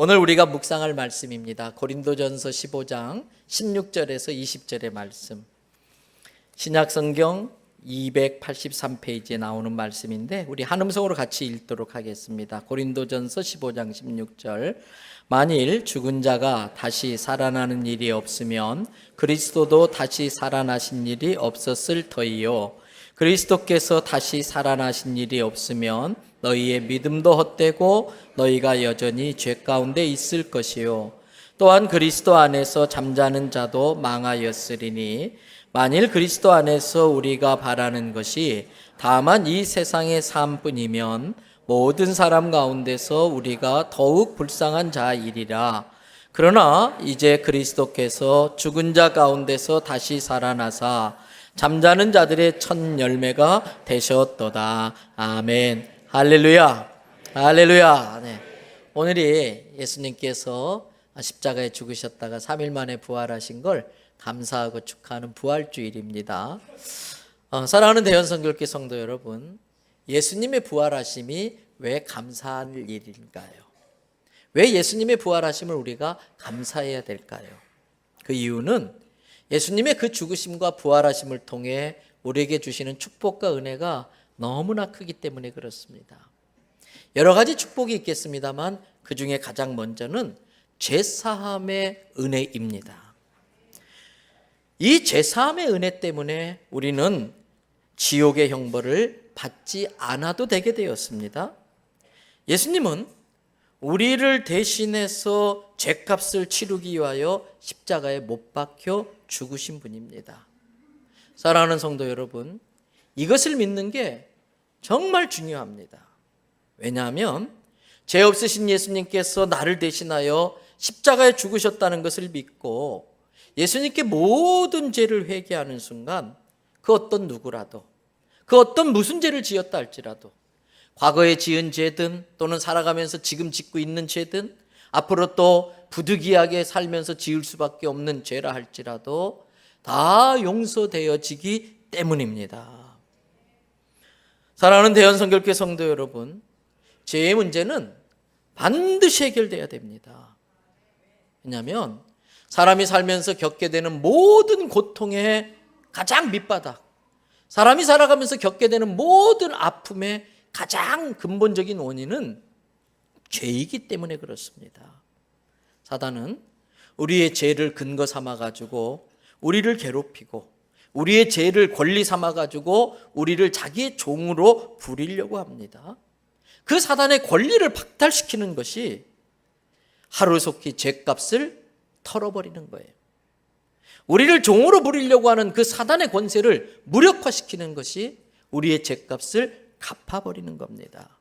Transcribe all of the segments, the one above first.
오늘 우리가 묵상할 말씀입니다. 고린도전서 15장 16절에서 20절의 말씀. 신약성경 283페이지에 나오는 말씀인데 우리 한음성으로 같이 읽도록 하겠습니다. 고린도전서 15장 16절. 만일 죽은 자가 다시 살아나는 일이 없으면 그리스도도 다시 살아나신 일이 없었을 터이요. 그리스도께서 다시 살아나신 일이 없으면 너희의 믿음도 헛되고 너희가 여전히 죄 가운데 있을 것이요. 또한 그리스도 안에서 잠자는 자도 망하였으리니 만일 그리스도 안에서 우리가 바라는 것이 다만 이 세상의 삶뿐이면 모든 사람 가운데서 우리가 더욱 불쌍한 자이리라. 그러나 이제 그리스도께서 죽은 자 가운데서 다시 살아나사 잠자는 자들의 첫 열매가 되셨도다. 아멘. 할렐루야. 할렐루야. 네. 오늘이 예수님께서 십자가에 죽으셨다가 3일 만에 부활하신 걸 감사하고 축하하는 부활주일입니다. 사랑하는 대현성교회 성도 여러분, 예수님의 부활하심이 왜 감사할 일인가요? 왜 예수님의 부활하심을 우리가 감사해야 될까요? 그 이유는 예수님의 그 죽으심과 부활하심을 통해 우리에게 주시는 축복과 은혜가 너무나 크기 때문에 그렇습니다. 여러 가지 축복이 있겠습니다만 그 중에 가장 먼저는 죄사함의 은혜입니다. 이 죄사함의 은혜 때문에 우리는 지옥의 형벌을 받지 않아도 되게 되었습니다. 예수님은 우리를 대신해서 죄값을 치르기 위하여 십자가에 못 박혀 죽으신 분입니다. 사랑하는 성도 여러분, 이것을 믿는 게 정말 중요합니다. 왜냐하면 죄 없으신 예수님께서 나를 대신하여 십자가에 죽으셨다는 것을 믿고 예수님께 모든 죄를 회개하는 순간 그 어떤 누구라도 그 어떤 무슨 죄를 지었다 할지라도 과거에 지은 죄든 또는 살아가면서 지금 짓고 있는 죄든 앞으로 또 부득이하게 살면서 지을 수밖에 없는 죄라 할지라도 다 용서되어지기 때문입니다. 사랑하는 대현성교회 성도 여러분, 죄의 문제는 반드시 해결돼야 됩니다. 왜냐하면 사람이 살면서 겪게 되는 모든 고통의 가장 밑바닥, 사람이 살아가면서 겪게 되는 모든 아픔의 가장 근본적인 원인은 죄이기 때문에 그렇습니다. 사단은 우리의 죄를 근거 삼아가지고 우리를 괴롭히고 우리의 죄를 권리 삼아가지고 우리를 자기의 종으로 부리려고 합니다. 그 사단의 권리를 박탈시키는 것이 하루속히 죄값을 털어버리는 거예요. 우리를 종으로 부리려고 하는 그 사단의 권세를 무력화시키는 것이 우리의 죄값을 갚아버리는 겁니다.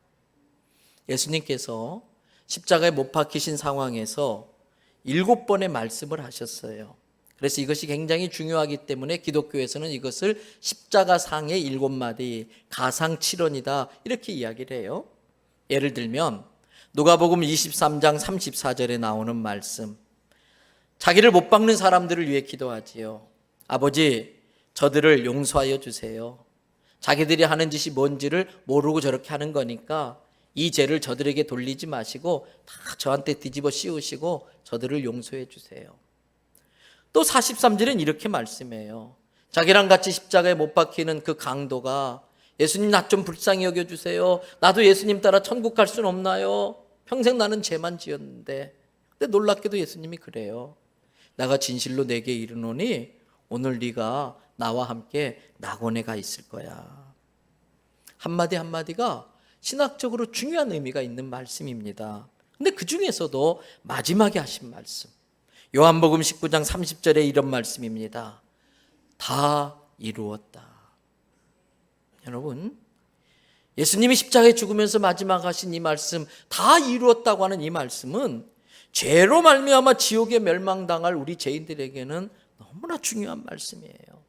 예수님께서 십자가에 못 박히신 상황에서 7번의 말씀을 하셨어요. 그래서 이것이 굉장히 중요하기 때문에 기독교에서는 이것을 십자가상의 7마디 가상칠언이다 이렇게 이야기를 해요. 예를 들면 누가복음 23장 34절에 나오는 말씀, 자기를 못 박는 사람들을 위해 기도하지요. 아버지, 저들을 용서하여 주세요. 자기들이 하는 짓이 뭔지를 모르고 저렇게 하는 거니까 이 죄를 저들에게 돌리지 마시고 다 저한테 뒤집어 씌우시고 저들을 용서해 주세요. 또 43절은 이렇게 말씀해요. 자기랑 같이 십자가에 못 박히는 그 강도가 예수님 나 좀 불쌍히 여겨주세요. 나도 예수님 따라 천국 갈 수는 없나요? 평생 나는 죄만 지었는데. 근데 놀랍게도 예수님이 그래요. 내가 진실로 내게 이르노니 오늘 네가 나와 함께 낙원에 가 있을 거야. 한마디 한마디가 신학적으로 중요한 의미가 있는 말씀입니다. 근데 그 중에서도 마지막에 하신 말씀, 요한복음 19장 30절에 이런 말씀입니다. 다 이루었다. 여러분, 예수님이 십자가에 죽으면서 마지막 하신 이 말씀, 다 이루었다고 하는 이 말씀은 죄로 말미암아 지옥에 멸망당할 우리 죄인들에게는 너무나 중요한 말씀이에요.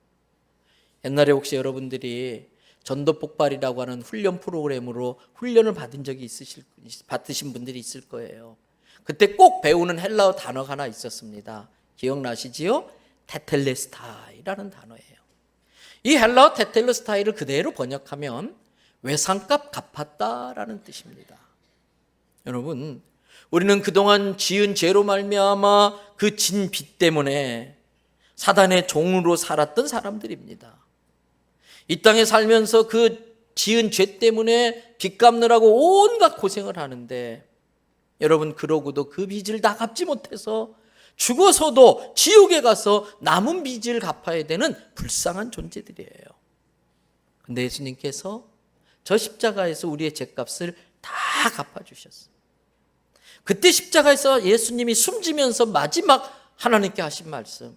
옛날에 혹시 여러분들이 전도 폭발이라고 하는 훈련 프로그램으로 훈련을 받으신 분들이 있을 거예요. 그때 꼭 배우는 헬라어 단어가 하나 있었습니다. 기억나시지요? 테텔레스타이라는 단어예요. 이 헬라어 테텔레스타이를 그대로 번역하면 외상값 갚았다라는 뜻입니다. 여러분, 우리는 그동안 지은 죄로 말미암아 그 진 빚 때문에 사단의 종으로 살았던 사람들입니다. 이 땅에 살면서 그 지은 죄 때문에 빚 갚느라고 온갖 고생을 하는데, 여러분 그러고도 그 빚을 다 갚지 못해서 죽어서도 지옥에 가서 남은 빚을 갚아야 되는 불쌍한 존재들이에요. 근데 예수님께서 저 십자가에서 우리의 죄값을 다 갚아주셨어요. 그때 십자가에서 예수님이 숨지면서 마지막 하나님께 하신 말씀,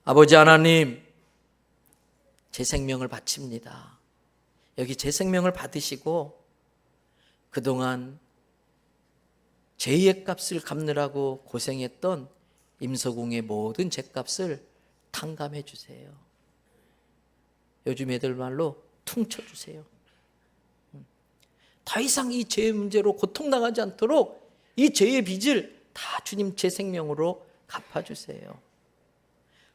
아버지 하나님, 제 생명을 바칩니다. 여기 제 생명을 받으시고 그동안 죄의 값을 갚느라고 고생했던 임서궁의 모든 죄값을 탕감해 주세요. 요즘 애들 말로 퉁쳐 주세요. 더 이상 이 죄의 문제로 고통당하지 않도록 이 죄의 빚을 다 주님 제 생명으로 갚아주세요.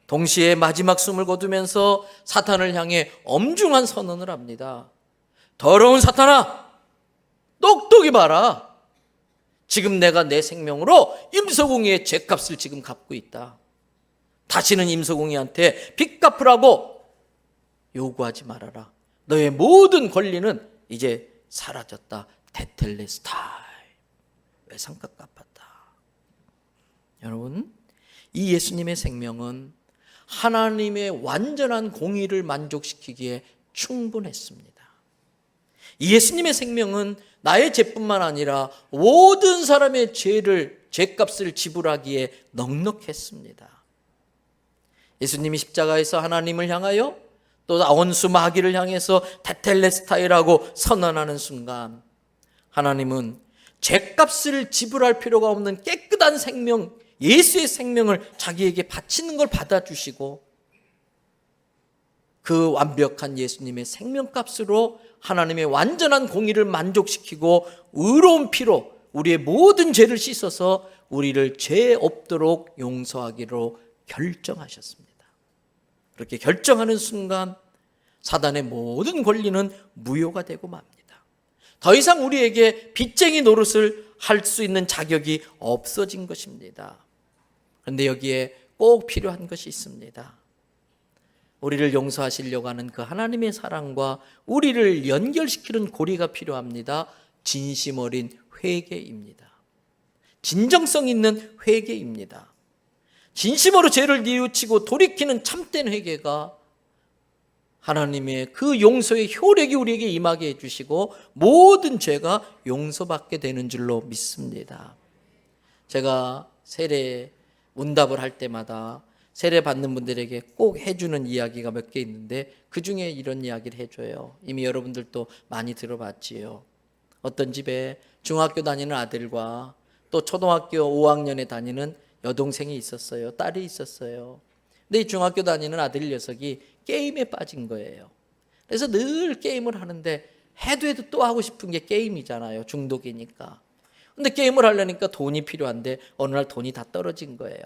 동시에 마지막 숨을 거두면서 사탄을 향해 엄중한 선언을 합니다. 더러운 사탄아, 똑똑히 봐라. 지금 내가 내 생명으로 임서궁이의 죄값을 지금 갚고 있다. 다시는 임서궁이한테 빚 갚으라고 요구하지 말아라. 너의 모든 권리는 이제 사라졌다. 테텔레스타이, 외상값 갚았다. 여러분, 이 예수님의 생명은 하나님의 완전한 공의를 만족시키기에 충분했습니다. 이 예수님의 생명은 나의 죄뿐만 아니라 모든 사람의 죄값을 지불하기에 넉넉했습니다. 예수님이 십자가에서 하나님을 향하여 또 원수 마귀를 향해서 테텔레스타이라고 선언하는 순간, 하나님은 죄값을 지불할 필요가 없는 깨끗한 생명, 예수의 생명을 자기에게 바치는 걸 받아주시고, 그 완벽한 예수님의 생명값으로 하나님의 완전한 공의를 만족시키고 의로운 피로 우리의 모든 죄를 씻어서 우리를 죄 없도록 용서하기로 결정하셨습니다. 그렇게 결정하는 순간 사단의 모든 권리는 무효가 되고 맙니다. 더 이상 우리에게 빚쟁이 노릇을 할 수 있는 자격이 없어진 것입니다. 그런데 여기에 꼭 필요한 것이 있습니다. 우리를 용서하시려고 하는 그 하나님의 사랑과 우리를 연결시키는 고리가 필요합니다. 진심 어린 회개입니다. 진정성 있는 회개입니다. 진심으로 죄를 뉘우치고 돌이키는 참된 회개가 하나님의 그 용서의 효력이 우리에게 임하게 해주시고 모든 죄가 용서받게 되는 줄로 믿습니다. 제가 세례 문답을 할 때마다 세례 받는 분들에게 꼭 해주는 이야기가 몇 개 있는데, 그 중에 이런 이야기를 해줘요. 이미 여러분들도 많이 들어봤지요. 어떤 집에 중학교 다니는 아들과 또 초등학교 5학년에 다니는 여동생이 있었어요. 딸이 있었어요. 근데 이 중학교 다니는 아들 녀석이 게임에 빠진 거예요. 그래서 늘 게임을 하는데 해도 또 하고 싶은 게 게임이잖아요. 중독이니까. 근데 게임을 하려니까 돈이 필요한데 어느 날 돈이 다 떨어진 거예요.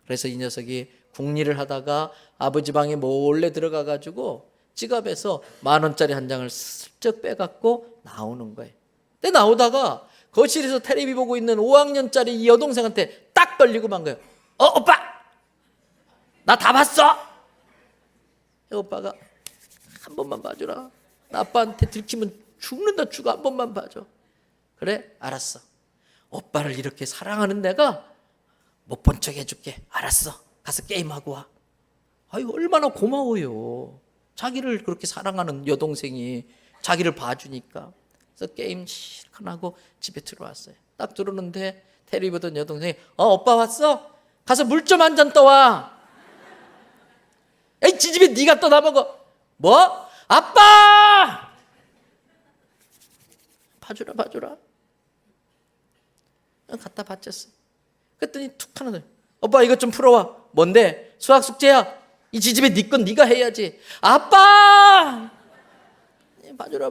그래서 이 녀석이 궁리를 하다가 아버지 방에 몰래 들어가 가지고 지갑에서 10,000원짜리 한 장을 슬쩍 빼갖고 나오는 거예요. 근데 나오다가 거실에서 텔레비 보고 있는 5학년짜리 이 여동생한테 딱 걸리고 만 거예요. 오빠! 나 다 봤어! 오빠가 한 번만 봐주라. 나 아빠한테 들키면 죽는다, 죽어. 한 번만 봐줘. 그래? 알았어. 오빠를 이렇게 사랑하는 내가 못 본 척 해줄게. 알았어. 가서 게임하고 와. 아이고, 얼마나 고마워요. 자기를 그렇게 사랑하는 여동생이 자기를 봐주니까. 그래서 게임 실컷 하고 집에 들어왔어요. 딱 들어오는데 텔레비 보던 여동생이 오빠 왔어? 가서 물 좀 한 잔 떠와. 에이, 지 집에 네가 떠다 먹어. 뭐? 아빠! 봐주라. 갖다 바쳤어. 그랬더니 툭 하나 더. 오빠 이것 좀 풀어와. 뭔데? 수학 숙제야. 이 지집에 네 건 네가 해야지. 아빠! 봐주라.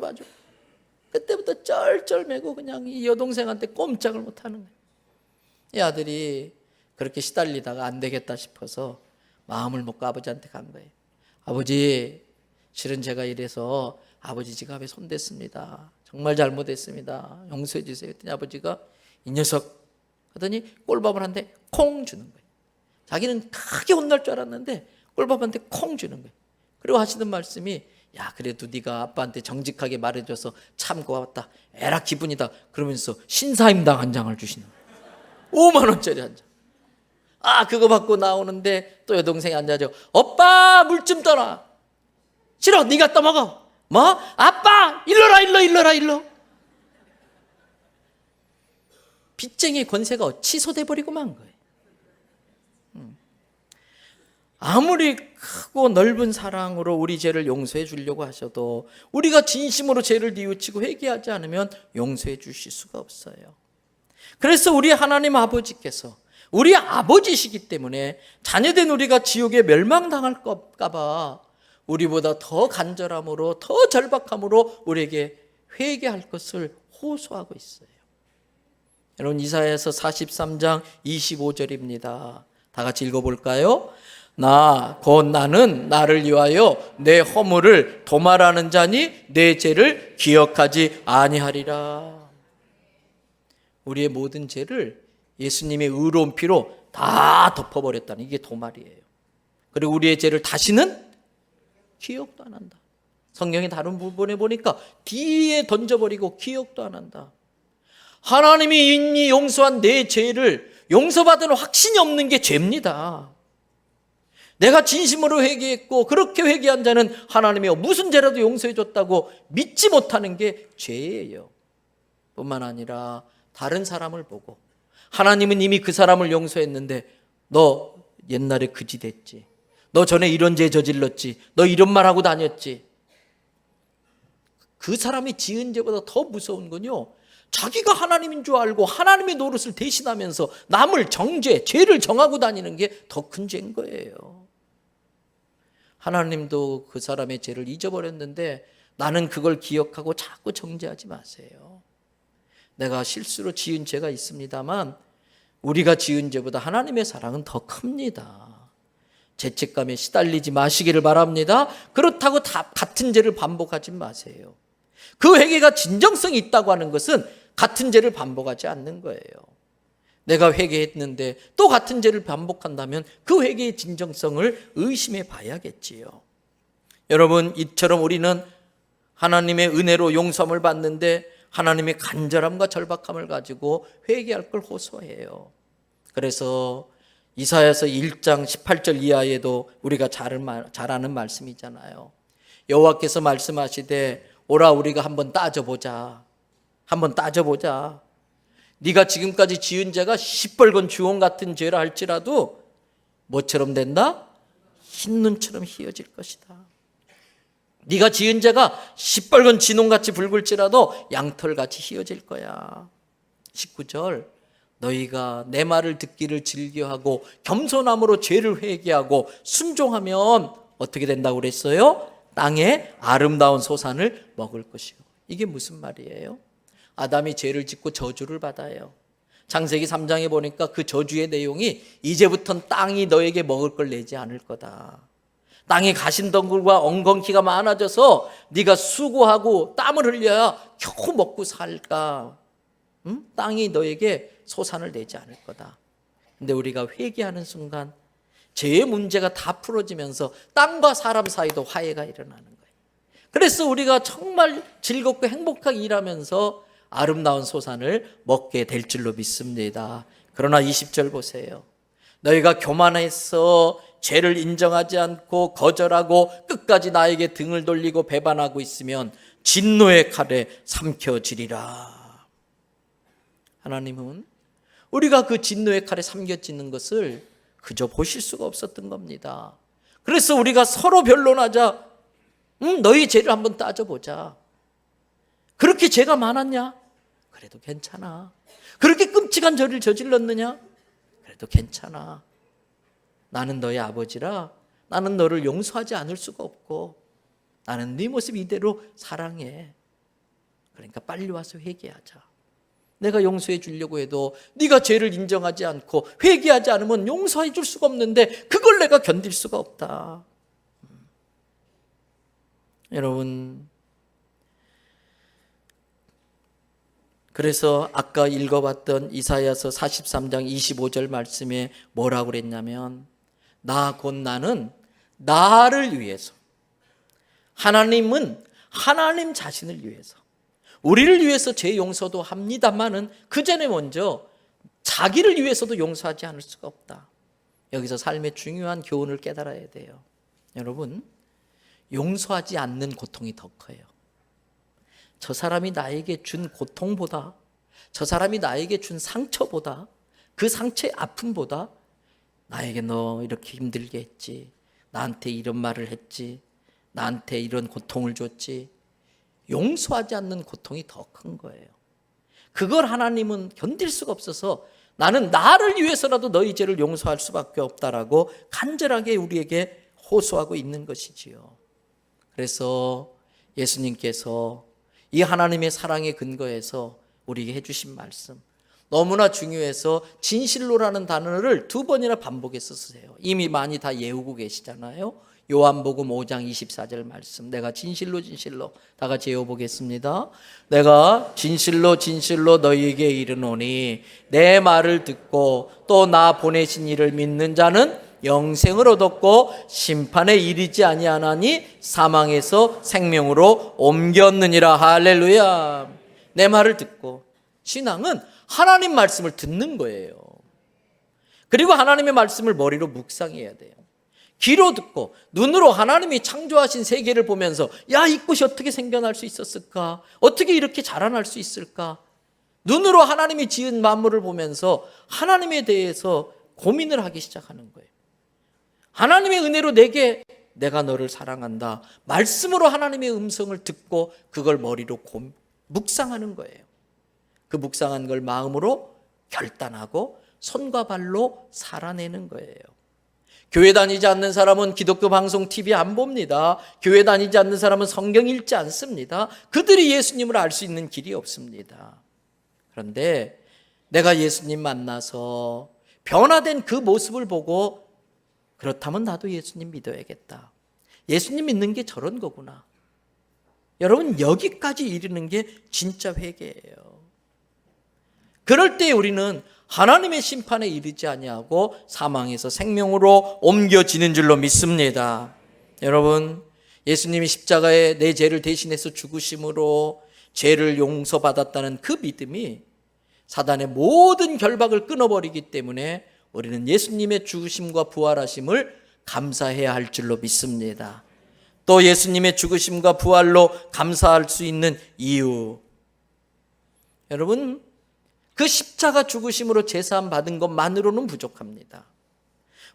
그때부터 쩔쩔매고 그냥 이 여동생한테 꼼짝을 못하는 거예요. 이 아들이 그렇게 시달리다가 안 되겠다 싶어서 마음을 먹고 아버지한테 간 거예요. 아버지, 실은 제가 이래서 아버지 지갑에 손댔습니다. 정말 잘못했습니다. 용서해 주세요. 그랬더니 아버지가 이 녀석 하더니 꼴밥을 한 대 콩 주는 거예요. 자기는 크게 혼날 줄 알았는데 꼴밥한테 콩 주는 거예요. 그리고 하시는 말씀이, 야, 그래도 네가 아빠한테 정직하게 말해줘서 참 고맙다, 에라 기분이다, 그러면서 신사임당 한 장을 주시는 거예요. 5만 원짜리 한 장. 아, 그거 받고 나오는데 또 여동생이 앉아서, 오빠 물 좀 떠라. 싫어, 네가 떠먹어. 뭐? 아빠 일러라 일러. 빚쟁이의 권세가 취소돼 버리고 만 거예요. 아무리 크고 넓은 사랑으로 우리 죄를 용서해 주려고 하셔도 우리가 진심으로 죄를 뉘우치고 회개하지 않으면 용서해 주실 수가 없어요. 그래서 우리 하나님 아버지께서 우리 아버지시기 때문에 자녀된 우리가 지옥에 멸망당할까 봐 우리보다 더 간절함으로, 더 절박함으로 우리에게 회개할 것을 호소하고 있어요. 여러분, 이사야서 43장 25절입니다. 다 같이 읽어볼까요? 곧 나는 나를 위하여 내 허물을 도말하는 자니 내 죄를 기억하지 아니하리라. 우리의 모든 죄를 예수님의 의로운 피로 다 덮어버렸다는, 이게 도말이에요. 그리고 우리의 죄를 다시는 기억도 안 한다. 성경의 다른 부분에 보니까 뒤에 던져버리고 기억도 안 한다. 하나님이 이미 용서한 내 죄를 용서받은 확신이 없는 게 죄입니다. 내가 진심으로 회개했고 그렇게 회개한 자는 하나님이 무슨 죄라도 용서해 줬다고 믿지 못하는 게 죄예요. 뿐만 아니라 다른 사람을 보고, 하나님은 이미 그 사람을 용서했는데 너 옛날에 그지 됐지, 너 전에 이런 죄 저질렀지, 너 이런 말 하고 다녔지. 그 사람이 지은 죄보다 더 무서운 건요, 자기가 하나님인 줄 알고 하나님의 노릇을 대신하면서 남을 죄를 정하고 다니는 게 더 큰 죄인 거예요. 하나님도 그 사람의 죄를 잊어버렸는데 나는 그걸 기억하고 자꾸 정죄하지 마세요. 내가 실수로 지은 죄가 있습니다만 우리가 지은 죄보다 하나님의 사랑은 더 큽니다. 죄책감에 시달리지 마시기를 바랍니다. 그렇다고 다 같은 죄를 반복하지 마세요. 그 회개가 진정성이 있다고 하는 것은 같은 죄를 반복하지 않는 거예요. 내가 회개했는데 또 같은 죄를 반복한다면 그 회개의 진정성을 의심해 봐야겠지요. 여러분, 이처럼 우리는 하나님의 은혜로 용서함을 받는데 하나님의 간절함과 절박함을 가지고 회개할 걸 호소해요. 그래서 이사야서 1장 18절 이하에도 우리가 잘 아는 말씀이잖아요. 여호와께서 말씀하시되 오라 우리가 한번 따져보자. 네가 지금까지 지은 죄가 시뻘건 주홍 같은 죄라 할지라도 뭐처럼 된다? 흰눈처럼 희어질 것이다. 네가 지은 죄가 시뻘건 진홍같이 붉을지라도 양털같이 희어질 거야. 19절, 너희가 내 말을 듣기를 즐겨하고 겸손함으로 죄를 회개하고 순종하면 어떻게 된다고 그랬어요? 땅에 아름다운 소산을 먹을 것이고. 이게 무슨 말이에요? 아담이 죄를 짓고 저주를 받아요. 창세기 3장에 보니까 그 저주의 내용이 이제부터는 땅이 너에게 먹을 걸 내지 않을 거다. 땅에 가신덩굴과 엉겅퀴가 많아져서 네가 수고하고 땀을 흘려야 겨우 먹고 살까? 땅이 너에게 소산을 내지 않을 거다. 근데 우리가 회개하는 순간 죄의 문제가 다 풀어지면서 땅과 사람 사이도 화해가 일어나는 거예요. 그래서 우리가 정말 즐겁고 행복하게 일하면서 아름다운 소산을 먹게 될 줄로 믿습니다. 그러나 20절 보세요. 너희가 교만해서 죄를 인정하지 않고 거절하고 끝까지 나에게 등을 돌리고 배반하고 있으면 진노의 칼에 삼켜지리라. 하나님은 우리가 그 진노의 칼에 삼겨지는 것을 그저 보실 수가 없었던 겁니다. 그래서 우리가 서로 변론하자. 너희 죄를 한번 따져보자. 그렇게 죄가 많았냐? 그래도 괜찮아. 그렇게 끔찍한 죄를 저질렀느냐? 그래도 괜찮아. 나는 너의 아버지라 나는 너를 용서하지 않을 수가 없고 나는 네 모습 이대로 사랑해. 그러니까 빨리 와서 회개하자. 내가 용서해 주려고 해도 네가 죄를 인정하지 않고 회개하지 않으면 용서해 줄 수가 없는데 그걸 내가 견딜 수가 없다. 여러분, 그래서 아까 읽어봤던 이사야서 43장 25절 말씀에 뭐라고 그랬냐면 나 곧 나는 나를 위해서, 하나님은 하나님 자신을 위해서, 우리를 위해서 죄 용서도 합니다만은 그 전에 먼저 자기를 위해서도 용서하지 않을 수가 없다. 여기서 삶의 중요한 교훈을 깨달아야 돼요. 여러분, 용서하지 않는 고통이 더 커요. 저 사람이 나에게 준 고통보다, 저 사람이 나에게 준 상처보다, 그 상처의 아픔보다 나에게 너 이렇게 힘들게 했지, 나한테 이런 말을 했지, 나한테 이런 고통을 줬지, 용서하지 않는 고통이 더 큰 거예요. 그걸 하나님은 견딜 수가 없어서 나는 나를 위해서라도 너희 죄를 용서할 수밖에 없다라고 간절하게 우리에게 호소하고 있는 것이지요. 그래서 예수님께서 이 하나님의 사랑의 근거에서 우리에게 해주신 말씀 너무나 중요해서 진실로라는 단어를 2번이나 반복해서 쓰세요. 이미 많이 다 외우고 계시잖아요. 요한복음 5장 24절 말씀, 내가 진실로 진실로, 다 같이 외워보겠습니다. 내가 진실로 진실로 너희에게 이르노니 내 말을 듣고 또 나 보내신 이를 믿는 자는 영생을 얻었고 심판에 이르지 아니하나니 사망에서 생명으로 옮겼느니라. 할렐루야. 내 말을 듣고, 신앙은 하나님 말씀을 듣는 거예요. 그리고 하나님의 말씀을 머리로 묵상해야 돼요. 귀로 듣고 눈으로 하나님이 창조하신 세계를 보면서 야, 이 꽃이 어떻게 생겨날 수 있었을까? 어떻게 이렇게 자라날 수 있을까? 눈으로 하나님이 지은 만물을 보면서 하나님에 대해서 고민을 하기 시작하는 거예요. 하나님의 은혜로 내가 너를 사랑한다. 말씀으로 하나님의 음성을 듣고 그걸 머리로 묵상하는 거예요. 그 묵상한 걸 마음으로 결단하고 손과 발로 살아내는 거예요. 교회 다니지 않는 사람은 기독교 방송 TV 안 봅니다. 교회 다니지 않는 사람은 성경 읽지 않습니다. 그들이 예수님을 알 수 있는 길이 없습니다. 그런데 내가 예수님 만나서 변화된 그 모습을 보고 그렇다면 나도 예수님 믿어야겠다. 예수님 믿는 게 저런 거구나. 여러분, 여기까지 이르는 게 진짜 회개예요. 그럴 때 우리는 하나님의 심판에 이르지 아니하고 사망에서 생명으로 옮겨지는 줄로 믿습니다. 여러분, 예수님이 십자가에 내 죄를 대신해서 죽으심으로 죄를 용서받았다는 그 믿음이 사단의 모든 결박을 끊어버리기 때문에 우리는 예수님의 죽으심과 부활하심을 감사해야 할 줄로 믿습니다. 또 예수님의 죽으심과 부활로 감사할 수 있는 이유, 여러분, 그 십자가 죽으심으로 제사함 받은 것만으로는 부족합니다.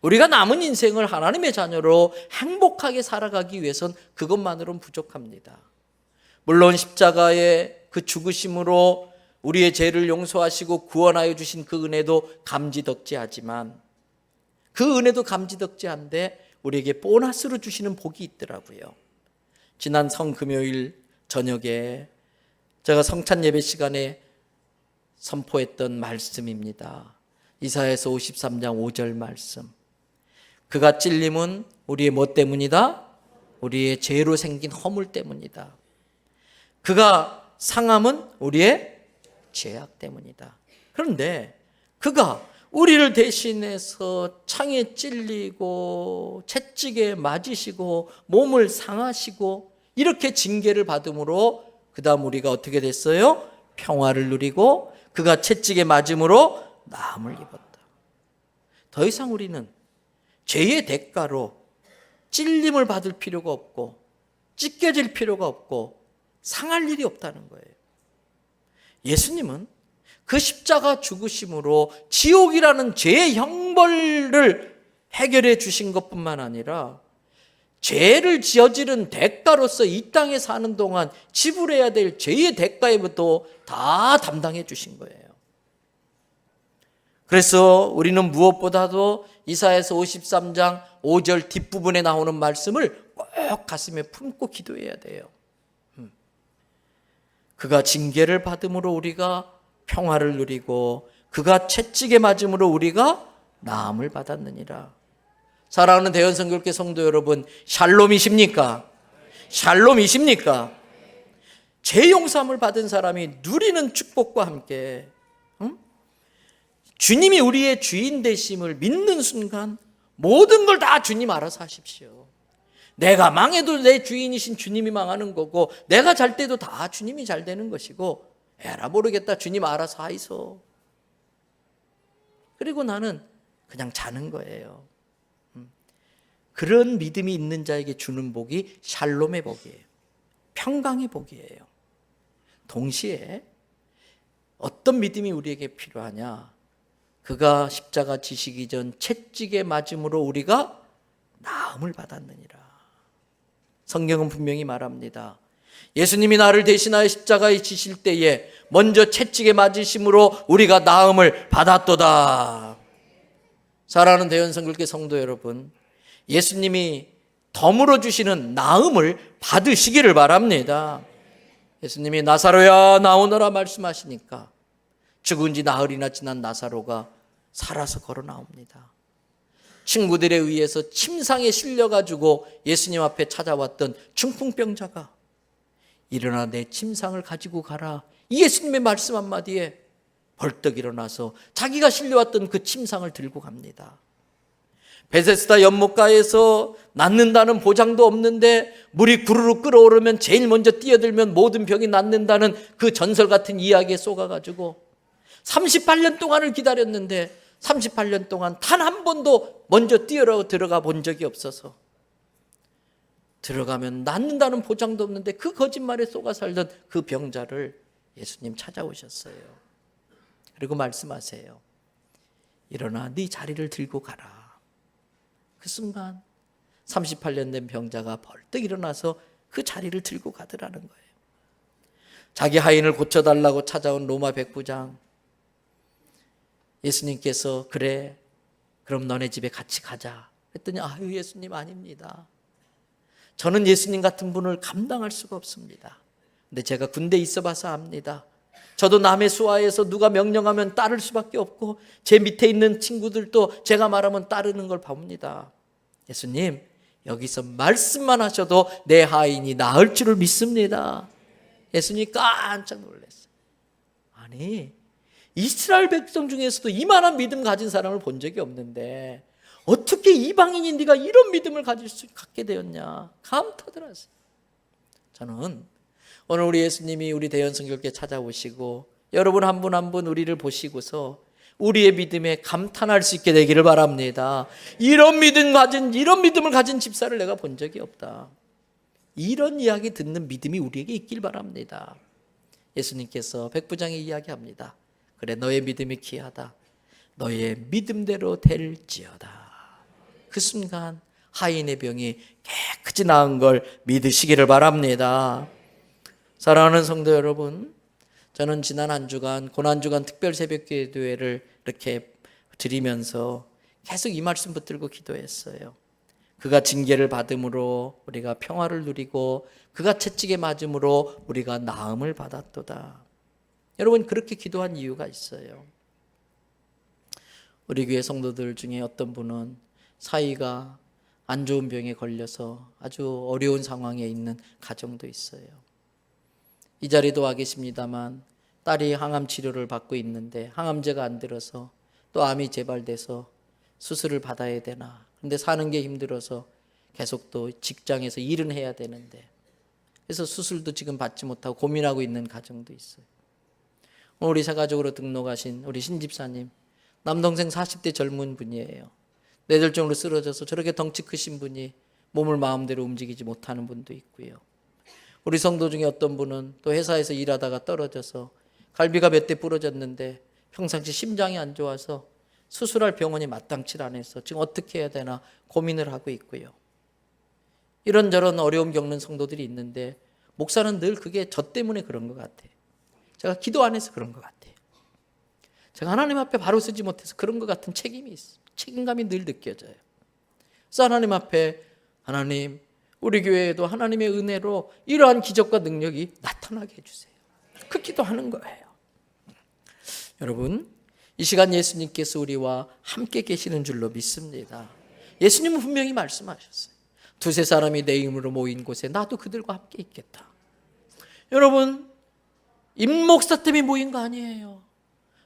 우리가 남은 인생을 하나님의 자녀로 행복하게 살아가기 위해선 그것만으로는 부족합니다. 물론 십자가의 그 죽으심으로 우리의 죄를 용서하시고 구원하여 주신 그 은혜도 감지덕지하지만 그 은혜도 감지덕지한데 우리에게 보너스로 주시는 복이 있더라고요. 지난 성금요일 저녁에 제가 성찬 예배 시간에 선포했던 말씀입니다. 이사야서 53장 5절 말씀. 그가 찔림은 우리의 뭐 때문이다? 우리의 죄로 생긴 허물 때문이다. 그가 상함은 우리의 죄악 때문이다. 그런데 그가 우리를 대신해서 창에 찔리고 채찍에 맞으시고 몸을 상하시고 이렇게 징계를 받음으로 그 다음 우리가 어떻게 됐어요? 평화를 누리고 그가 채찍에 맞음으로 나음을 입었다. 더 이상 우리는 죄의 대가로 찔림을 받을 필요가 없고 찢겨질 필요가 없고 상할 일이 없다는 거예요. 예수님은 그 십자가 죽으심으로 지옥이라는 죄의 형벌을 해결해 주신 것뿐만 아니라 죄를 저지른 대가로서 이 땅에 사는 동안 지불해야 될 죄의 대가에부터 다 담당해 주신 거예요. 그래서 우리는 무엇보다도 이사야서 53장 5절 뒷부분에 나오는 말씀을 꼭 가슴에 품고 기도해야 돼요. 그가 징계를 받음으로 우리가 평화를 누리고 그가 채찍에 맞음으로 우리가 나음을 받았느니라. 사랑하는 대연성교회 성도 여러분, 샬롬이십니까? 샬롬이십니까? 죄 용서함을 받은 사람이 누리는 축복과 함께 주님이 우리의 주인 되심을 믿는 순간 모든 걸 다 주님 알아서 하십시오. 내가 망해도 내 주인이신 주님이 망하는 거고, 내가 잘 때도 다 주님이 잘 되는 것이고, 에라 모르겠다, 주님 알아서 하이소. 그리고 나는 그냥 자는 거예요. 그런 믿음이 있는 자에게 주는 복이 샬롬의 복이에요. 평강의 복이에요. 동시에 어떤 믿음이 우리에게 필요하냐? 그가 십자가 지시기 전 채찍에 맞음으로 우리가 나음을 받았느니라. 성경은 분명히 말합니다. 예수님이 나를 대신하여 십자가에 지실 때에 먼저 채찍에 맞으심으로 우리가 나음을 받았도다. 사랑하는 대연성교회 성도 여러분, 예수님이 덤으로 주시는 나음을 받으시기를 바랍니다. 예수님이 나사로야 나오너라 말씀하시니까 죽은 지 나흘이나 지난 나사로가 살아서 걸어 나옵니다. 친구들에 의해서 침상에 실려가지고 예수님 앞에 찾아왔던 중풍병자가 일어나 내 침상을 가지고 가라, 이 예수님의 말씀 한마디에 벌떡 일어나서 자기가 실려왔던 그 침상을 들고 갑니다. 베세스다 연못가에서 낫는다는 보장도 없는데 물이 구르르 끓어오르면 제일 먼저 뛰어들면 모든 병이 낫는다는 그 전설 같은 이야기에 쏟아가지고 38년 동안을 기다렸는데 38년 동안 단 한 번도 먼저 뛰어 들어가 본 적이 없어서 들어가면 낫는다는 보장도 없는데 그 거짓말에 속아 살던 그 병자를 예수님 찾아오셨어요. 그리고 말씀하세요. 일어나 네 자리를 들고 가라. 그 순간 38년 된 병자가 벌떡 일어나서 그 자리를 들고 가더라는 거예요. 자기 하인을 고쳐달라고 찾아온 로마 백부장, 예수님께서 그래 그럼 너네 집에 같이 가자 했더니 아유 예수님 아닙니다. 저는 예수님 같은 분을 감당할 수가 없습니다. 근데 제가 군대에 있어 봐서 압니다. 저도 남의 수하에서 누가 명령하면 따를 수밖에 없고 제 밑에 있는 친구들도 제가 말하면 따르는 걸 봅니다. 예수님 여기서 말씀만 하셔도 내 하인이 나을 줄을 믿습니다. 예수님이 깜짝 놀랐어요. 아니 이스라엘 백성 중에서도 이만한 믿음 가진 사람을 본 적이 없는데 어떻게 이방인인 네가 이런 믿음을 갖게 되었냐 감탄하더라고요. 저는 오늘 우리 예수님이 우리 대연성교회 찾아오시고 여러분 한 분 한 분 우리를 보시고서 우리의 믿음에 감탄할 수 있게 되기를 바랍니다. 이런 믿음을 가진 집사를 내가 본 적이 없다. 이런 이야기 듣는 믿음이 우리에게 있길 바랍니다. 예수님께서 백부장에 이야기합니다. 그래 너의 믿음이 귀하다. 너의 믿음대로 될지어다. 그 순간 하인의 병이 깨끗이 나은 걸 믿으시기를 바랍니다. 사랑하는 성도 여러분, 저는 지난 한 주간 고난주간 특별 새벽기도회를 이렇게 드리면서 계속 이 말씀 붙들고 기도했어요. 그가 징계를 받음으로 우리가 평화를 누리고 그가 채찍에 맞음으로 우리가 나음을 받았도다. 여러분 그렇게 기도한 이유가 있어요. 우리 교회 성도들 중에 어떤 분은 사위가 안 좋은 병에 걸려서 아주 어려운 상황에 있는 가정도 있어요. 이 자리도 와 계십니다만 딸이 항암 치료를 받고 있는데 항암제가 안 들어서 또 암이 재발돼서 수술을 받아야 되나. 근데 사는 게 힘들어서 계속 또 직장에서 일은 해야 되는데 그래서 수술도 지금 받지 못하고 고민하고 있는 가정도 있어요. 오늘 우리 새가족으로 등록하신 우리 신집사님 남동생 40대 젊은 분이에요. 뇌졸중으로 쓰러져서 저렇게 덩치 크신 분이 몸을 마음대로 움직이지 못하는 분도 있고요. 우리 성도 중에 어떤 분은 또 회사에서 일하다가 떨어져서 갈비가 몇 대 부러졌는데 평상시 심장이 안 좋아서 수술할 병원이 마땅치 않아서 지금 어떻게 해야 되나 고민을 하고 있고요. 이런저런 어려움 겪는 성도들이 있는데 목사는 늘 그게 저 때문에 그런 것 같아요. 제가 기도 안 해서 그런 것 같아요. 제가 하나님 앞에 바로 서지 못해서 그런 것 같은 책임이 있어요. 책임감이 늘 느껴져요. 그래서 하나님 앞에 하나님 우리 교회에도 하나님의 은혜로 이러한 기적과 능력이 나타나게 해주세요. 그 기도하는 거예요. 여러분 이 시간 예수님께서 우리와 함께 계시는 줄로 믿습니다. 예수님은 분명히 말씀하셨어요. 두세 사람이 내 이름으로 모인 곳에 나도 그들과 함께 있겠다. 여러분, 임 목사 때문에 모인 거 아니에요.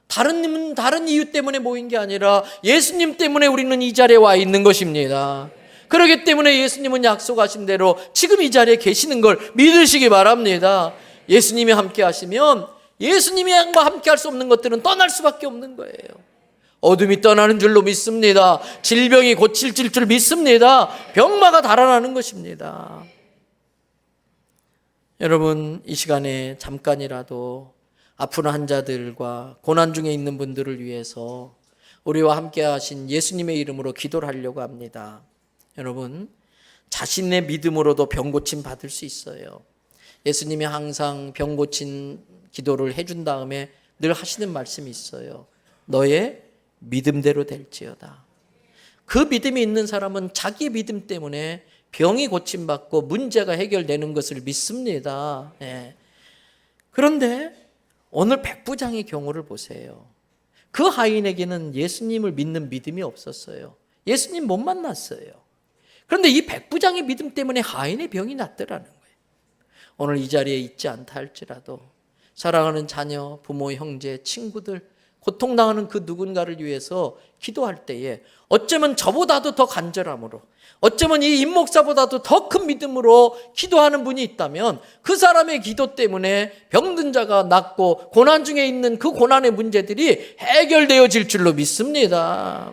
다른 이유 때문에 모인 게 아니라 예수님 때문에 우리는 이 자리에 와 있는 것입니다. 그렇기 때문에 예수님은 약속하신 대로 지금 이 자리에 계시는 걸 믿으시기 바랍니다. 예수님이 함께 하시면 예수님이 함께 할 수 없는 것들은 떠날 수밖에 없는 거예요. 어둠이 떠나는 줄로 믿습니다. 질병이 고쳐질 줄 믿습니다. 병마가 달아나는 것입니다. 여러분, 이 시간에 잠깐이라도 아픈 환자들과 고난 중에 있는 분들을 위해서 우리와 함께 하신 예수님의 이름으로 기도를 하려고 합니다. 여러분, 자신의 믿음으로도 병 고침 받을 수 있어요. 예수님이 항상 병 고친 기도를 해준 다음에 늘 하시는 말씀이 있어요. 너의 믿음대로 될지어다. 그 믿음이 있는 사람은 자기 믿음 때문에 병이 고침받고 문제가 해결되는 것을 믿습니다. 그런데 오늘 백부장의 경우를 보세요. 그 하인에게는 예수님을 믿는 믿음이 없었어요. 예수님 못 만났어요. 그런데 이 백부장의 믿음 때문에 하인의 병이 낫더라는 거예요. 오늘 이 자리에 있지 않다 할지라도 사랑하는 자녀, 부모, 형제, 친구들, 고통당하는 그 누군가를 위해서 기도할 때에 어쩌면 저보다도 더 간절함으로, 어쩌면 이 임목사보다도 더 큰 믿음으로 기도하는 분이 있다면 그 사람의 기도 때문에 병든 자가 낫고 고난 중에 있는 그 고난의 문제들이 해결되어질 줄로 믿습니다.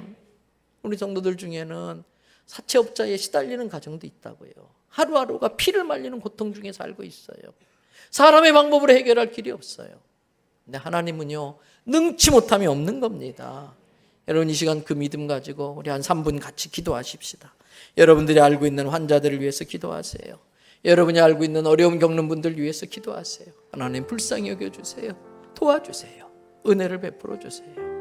우리 성도들 중에는 사채업자에 시달리는 가정도 있다고요. 하루하루가 피를 말리는 고통 중에 살고 있어요. 사람의 방법으로 해결할 길이 없어요. 근데 하나님은요, 능치 못함이 없는 겁니다. 여러분, 이 시간 그 믿음 가지고 우리 한 3분 같이 기도하십시다. 여러분들이 알고 있는 환자들을 위해서 기도하세요. 여러분이 알고 있는 어려움 겪는 분들 위해서 기도하세요. 하나님 불쌍히 여겨주세요. 도와주세요. 은혜를 베풀어 주세요.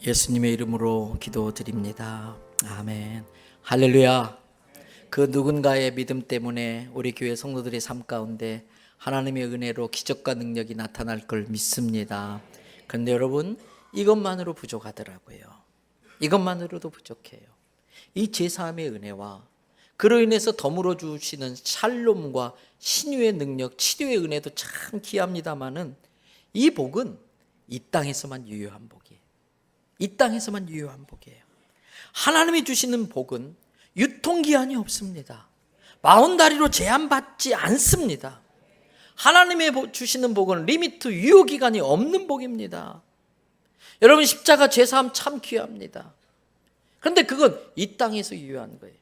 예수님의 이름으로 기도드립니다. 아멘. 할렐루야. 그 누군가의 믿음 때문에 우리 교회 성도들의 삶 가운데 하나님의 은혜로 기적과 능력이 나타날 걸 믿습니다. 그런데 여러분, 이것만으로 부족하더라고요. 이것만으로도 부족해요. 이 제사함의 은혜와 그로 인해서 덤으로 주시는 샬롬과 신유의 능력, 치료의 은혜도 참 귀합니다마는 이 복은 이 땅에서만 유효한 복이에요. 이 땅에서만 유효한 복이에요. 하나님이 주시는 복은 유통기한이 없습니다. 바운다리로 제한받지 않습니다. 하나님의 주시는 복은 리미트, 유효기간이 없는 복입니다. 여러분, 십자가 제사함 참 귀합니다. 그런데 그건 이 땅에서 유효한 거예요.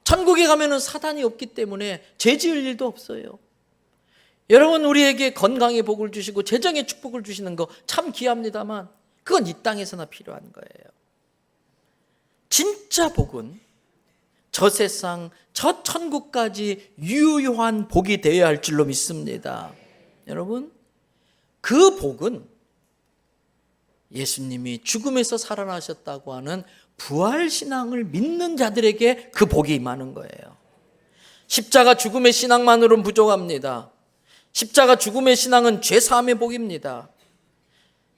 천국에 가면은 사단이 없기 때문에 죄 지을 일도 없어요. 여러분, 우리에게 건강의 복을 주시고 재정의 축복을 주시는 거 참 귀합니다만 그건 이 땅에서나 필요한 거예요. 진짜 복은 저 세상, 저 천국까지 유효한 복이 되어야 할 줄로 믿습니다. 여러분, 그 복은 예수님이 죽음에서 살아나셨다고 하는 부활신앙을 믿는 자들에게 그 복이 임하는 거예요. 십자가 죽음의 신앙만으로는 부족합니다. 십자가 죽음의 신앙은 죄사함의 복입니다.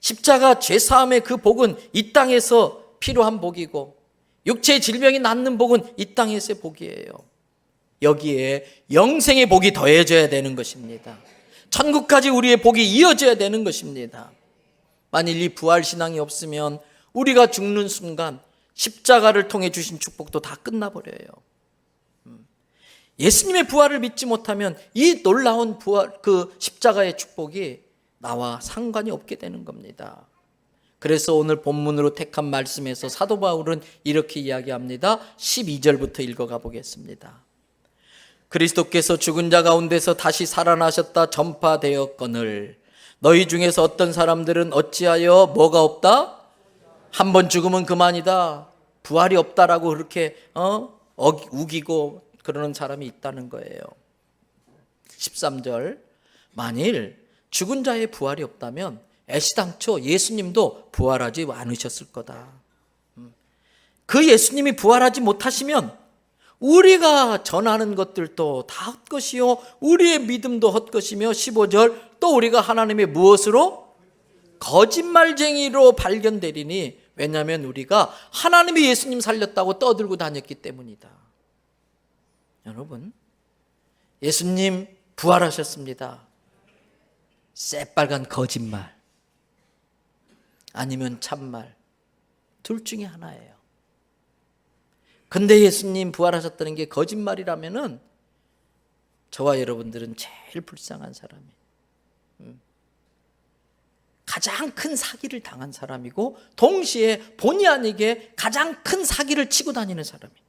십자가 죄사함의 그 복은 이 땅에서 필요한 복이고 육체의 질병이 낫는 복은 이 땅에서의 복이에요. 여기에 영생의 복이 더해져야 되는 것입니다. 천국까지 우리의 복이 이어져야 되는 것입니다. 만일 이 부활신앙이 없으면 우리가 죽는 순간 십자가를 통해 주신 축복도 다 끝나버려요. 예수님의 부활을 믿지 못하면 이 놀라운 부활, 그 십자가의 축복이 나와 상관이 없게 되는 겁니다. 그래서 오늘 본문으로 택한 말씀에서 사도 바울은 이렇게 이야기합니다. 12절부터 읽어가 보겠습니다. 그리스도께서 죽은 자 가운데서 다시 살아나셨다 전파되었거늘 너희 중에서 어떤 사람들은 어찌하여 뭐가 없다? 한 번 죽으면 그만이다. 부활이 없다라고 그렇게 우기고 그러는 사람이 있다는 거예요. 13절 만일 죽은 자의 부활이 없다면 애시당초 예수님도 부활하지 않으셨을 거다. 그 예수님이 부활하지 못하시면 우리가 전하는 것들도 다 헛것이요 우리의 믿음도 헛것이며 15절 또 우리가 하나님의 무엇으로? 거짓말쟁이로 발견되리니 왜냐하면 우리가 하나님이 예수님 살렸다고 떠들고 다녔기 때문이다. 여러분 예수님 부활하셨습니다. 새빨간 거짓말 아니면 참말 둘 중에 하나예요. 근데 예수님 부활하셨다는 게 거짓말이라면은 저와 여러분들은 제일 불쌍한 사람이에요. 가장 큰 사기를 당한 사람이고 동시에 본의 아니게 가장 큰 사기를 치고 다니는 사람이에요.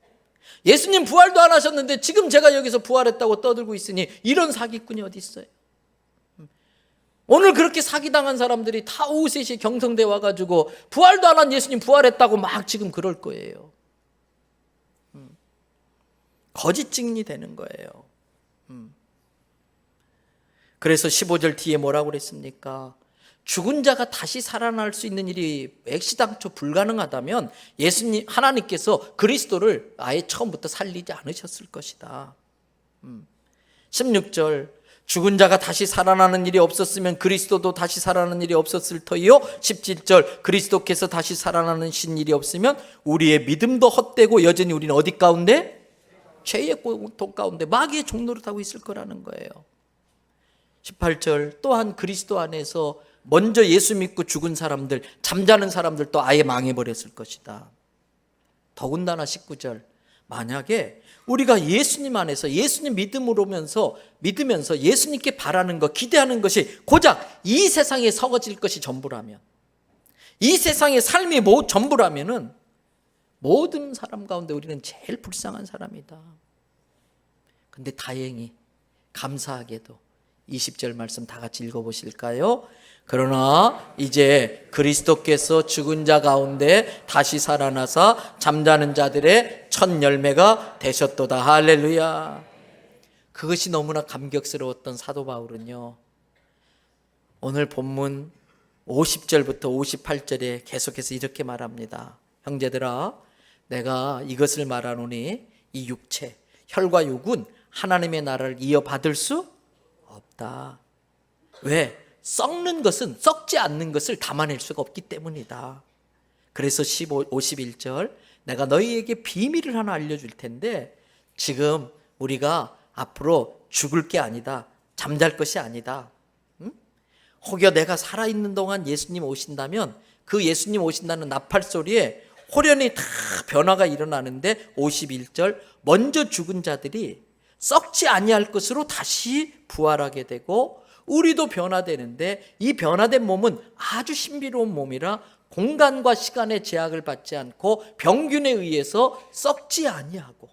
예수님 부활도 안 하셨는데 지금 제가 여기서 부활했다고 떠들고 있으니 이런 사기꾼이 어디 있어요? 오늘 그렇게 사기당한 사람들이 다 오후 3시에 경성대 와가지고 부활도 안 한 예수님 부활했다고 막 지금 그럴 거예요. 거짓 증인이 되는 거예요. 그래서 15절 뒤에 뭐라고 그랬습니까? 죽은 자가 다시 살아날 수 있는 일이 애시당초 불가능하다면 예수님 하나님께서 그리스도를 아예 처음부터 살리지 않으셨을 것이다. 16절 죽은 자가 다시 살아나는 일이 없었으면 그리스도도 다시 살아나는 일이 없었을 터이요. 17절 그리스도께서 다시 살아나는 일이 없으면 우리의 믿음도 헛되고 여전히 우리는 어디 가운데? 죄의 고통 가운데 마귀의 종노를 하고 있을 거라는 거예요. 18절 또한 그리스도 안에서 먼저 예수 믿고 죽은 사람들, 잠자는 사람들도 아예 망해버렸을 것이다. 더군다나 19절 만약에 우리가 예수님 안에서 예수님 믿으면서 예수님께 바라는 것, 기대하는 것이 고작 이 세상에 서거질 것이 전부라면, 이 세상의 삶이 전부라면은 모든 사람 가운데 우리는 제일 불쌍한 사람이다. 근데 다행히 감사하게도 20절 말씀 다 같이 읽어보실까요? 그러나 이제 그리스도께서 죽은 자 가운데 다시 살아나사 잠자는 자들의 첫 열매가 되셨도다. 할렐루야. 그것이 너무나 감격스러웠던 사도 바울은요, 오늘 본문 50절부터 58절에 계속해서 이렇게 말합니다. 형제들아 내가 이것을 말하노니 이 육체 혈과 육은 하나님의 나라를 이어받을 수 없다. 왜? 썩는 것은 썩지 않는 것을 담아낼 수가 없기 때문이다. 그래서 51절 내가 너희에게 비밀을 하나 알려줄 텐데 지금 우리가 앞으로 죽을 게 아니다. 잠잘 것이 아니다. 혹여 내가 살아있는 동안 예수님 오신다면 그 예수님 오신다는 나팔 소리에 호련히 다 변화가 일어나는데 51절 먼저 죽은 자들이 썩지 아니할 것으로 다시 부활하게 되고 우리도 변화되는데 이 변화된 몸은 아주 신비로운 몸이라 공간과 시간의 제약을 받지 않고 병균에 의해서 썩지 아니하고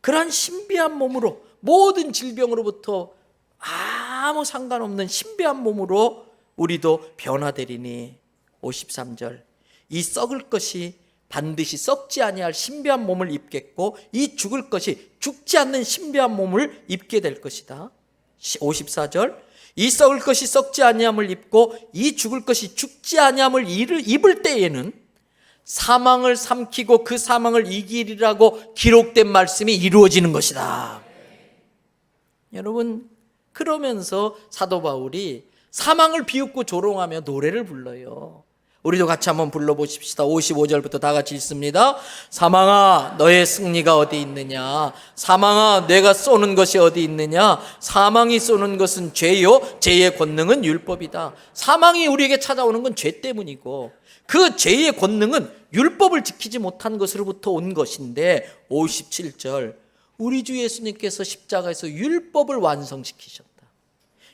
그러한 신비한 몸으로 모든 질병으로부터 아무 상관없는 신비한 몸으로 우리도 변화되리니 53절 이 썩을 것이 반드시 썩지 아니할 신비한 몸을 입겠고 이 죽을 것이 죽지 않는 신비한 몸을 입게 될 것이다. 54절 이 썩을 것이 썩지 아니함을 입고 이 죽을 것이 죽지 아니함을 입을 때에는 사망을 삼키고 그 사망을 이기리라고 기록된 말씀이 이루어지는 것이다. 여러분 그러면서 사도 바울이 사망을 비웃고 조롱하며 노래를 불러요. 우리도 같이 한번 불러보십시다. 55절부터 다 같이 읽습니다. 사망아 너의 승리가 어디 있느냐? 사망아 내가 쏘는 것이 어디 있느냐? 사망이 쏘는 것은 죄요 죄의 권능은 율법이다. 사망이 우리에게 찾아오는 건 죄 때문이고 그 죄의 권능은 율법을 지키지 못한 것으로부터 온 것인데 57절 우리 주 예수님께서 십자가에서 율법을 완성시키셨다.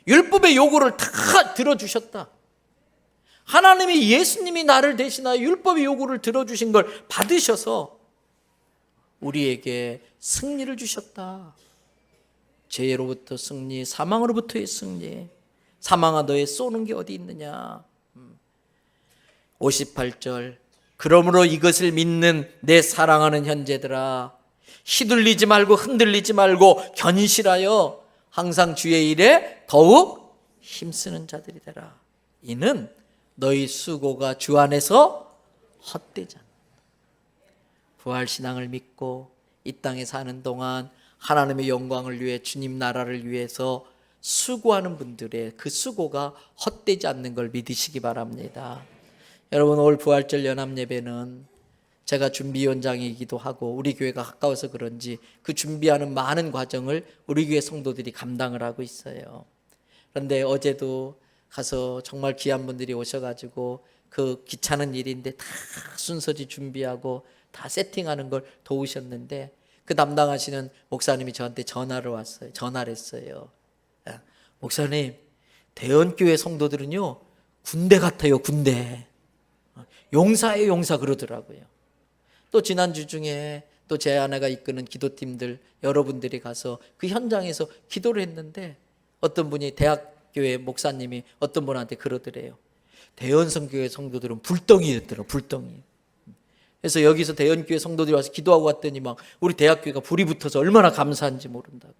율법의 요구를 다 들어주셨다. 하나님이 예수님이 나를 대신하여 율법의 요구를 들어주신 걸 받으셔서 우리에게 승리를 주셨다. 죄로부터 승리, 사망으로부터의 승리. 사망아 너의 쏘는 게 어디 있느냐? 58절 그러므로 이것을 믿는 내 사랑하는 형제들아 휘둘리지 말고 흔들리지 말고 견실하여 항상 주의 일에 더욱 힘쓰는 자들이 되라. 이는 너희 수고가 주 안에서 헛되지 않는다. 부활신앙을 믿고 이 땅에 사는 동안 하나님의 영광을 위해 주님 나라를 위해서 수고하는 분들의 그 수고가 헛되지 않는 걸 믿으시기 바랍니다. 여러분 올 부활절 연합예배는 제가 준비위원장이기도 하고 우리 교회가 가까워서 그런지 그 준비하는 많은 과정을 우리 교회 성도들이 감당을 하고 있어요. 그런데 어제도 가서 정말 귀한 분들이 오셔가지고 그 귀찮은 일인데 다 순서지 준비하고 다 세팅하는 걸 도우셨는데 그 담당하시는 목사님이 저한테 전화를 했어요. 목사님 대원교회 성도들은요 군대 같아요. 군대. 용사예요 용사 그러더라고요. 또 지난주 중에 또 제 아내가 이끄는 기도팀들 여러분들이 가서 그 현장에서 기도를 했는데 어떤 분이 대학교회 목사님이 어떤 분한테 그러더래요. 대연성교회 성도들은 불덩이였더라고요. 불덩이. 그래서 여기서 대연교회 성도들이 와서 기도하고 왔더니 막 우리 대학교회가 불이 붙어서 얼마나 감사한지 모른다고.